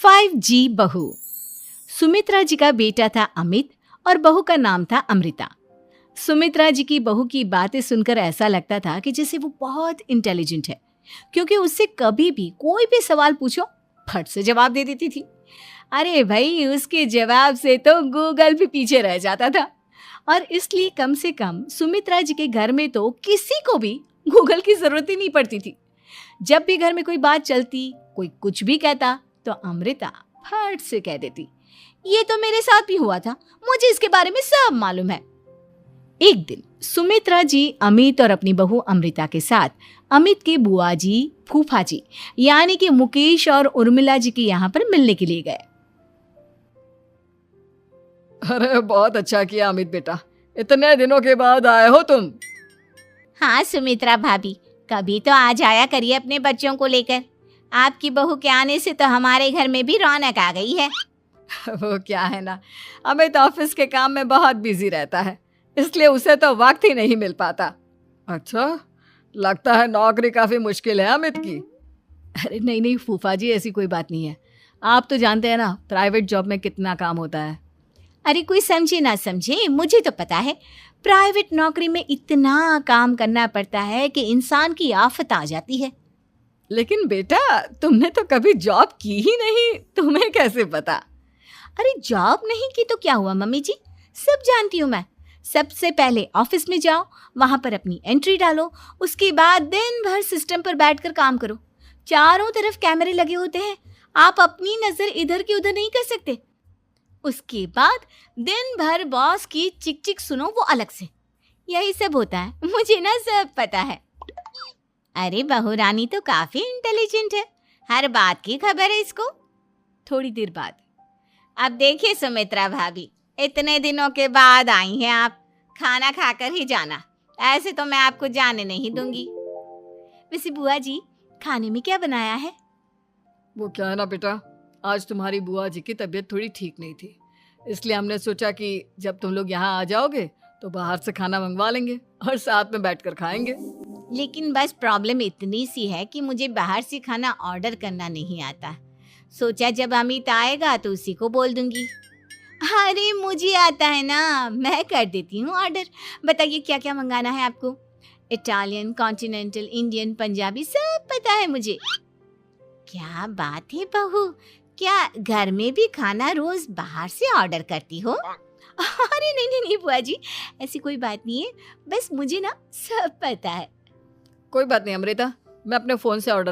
5G बहू। सुमित्रा जी का बेटा था अमित और बहू का नाम था अमृता। सुमित्रा जी की बहू की बातें सुनकर ऐसा लगता था कि जैसे वो बहुत इंटेलिजेंट है, क्योंकि उससे कभी भी कोई भी सवाल पूछो फट से जवाब दे देती थी। अरे भाई, उसके जवाब से तो गूगल भी पीछे रह जाता था। और इसलिए कम से कम सुमित्रा जी के घर में तो किसी को भी गूगल की जरूरत ही नहीं पड़ती थी। जब भी घर में कोई बात चलती, कोई कुछ भी कहता, तो अमृता फट से कह देती, ये तो मेरे साथ भी हुआ था, मुझे इसके बारे में सब मालूम है। एक दिन सुमित्रा जी अमित और अपनी बहू अमृता के साथ अमित के बुआ जी, फूफा जी यानी कि मुकेश और उर्मिला जी के यहाँ पर मिलने के लिए गए। अरे बहुत अच्छा किया अमित बेटा, इतने दिनों के बाद आए हो तुम। हाँ सुमित्रा भाभी, कभी तो आ जाया करिए अपने बच्चों को लेकर। आपकी बहू के आने से तो हमारे घर में भी रौनक आ गई है। वो क्या है ना, अमित ऑफिस के काम में बहुत बिजी रहता है, इसलिए उसे तो वक्त ही नहीं मिल पाता। अच्छा, लगता है नौकरी काफी मुश्किल है अमित की। अरे नहीं नहीं फूफा जी, ऐसी कोई बात नहीं है। आप तो जानते हैं ना प्राइवेट जॉब में कितना काम होता है। अरे कोई समझे ना समझे, मुझे तो पता है प्राइवेट नौकरी में इतना काम करना पड़ता है कि इंसान की आफत आ जाती है। लेकिन बेटा, तुमने तो कभी जॉब की ही नहीं, तुम्हें कैसे पता? अरे जॉब नहीं की तो क्या हुआ मम्मी जी, सब जानती हूँ मैं। सबसे पहले ऑफिस में जाओ, वहां पर अपनी एंट्री डालो, उसके बाद दिन भर सिस्टम पर बैठकर काम करो। चारों तरफ कैमरे लगे होते हैं, आप अपनी नजर इधर की उधर नहीं कर सकते। उसके बाद दिन भर बॉस की चिक चिक सुनो, वो अलग से। यही सब होता है, मुझे ना सब पता है। अरे बहू रानी तो काफी इंटेलिजेंट है, हर बात की खबर है इसको। थोड़ी देर बाद, अब देखिए सुमित्रा भाभी, इतने दिनों के बाद आई हैं आप, खाना खाकर ही जाना, ऐसे तो मैं आपको जाने नहीं दूंगी। वैसे बुआ जी, खाने में क्या बनाया है? वो क्या है ना बेटा, आज तुम्हारी बुआ जी की तबीयत थोड़ी ठीक नहीं थी, इसलिए हमने सोचा कि जब तुम लोग यहाँ आ जाओगे तो बाहर से खाना मंगवा लेंगे और साथ में बैठकर खाएंगे। लेकिन बस प्रॉब्लम इतनी सी है कि मुझे बाहर से खाना ऑर्डर करना नहीं आता। सोचा जब अमित आएगा तो उसी को बोल दूंगी। अरे मुझे आता है ना, मैं कर देती हूँ ऑर्डर। बताइए क्या क्या मंगाना है आपको? इटालियन, कॉन्टिनेंटल, इंडियन, पंजाबी, सब पता है मुझे। क्या बात है बहू, क्या घर में भी खाना रोज बाहर से ऑर्डर करती हो? अरे नहीं नहीं नहीं बुआ जी, ऐसी कोई बात नहीं है, बस मुझे ना सब पता है। कोई बात नहीं अमृता, मैं अपने फोन से ऑर्डर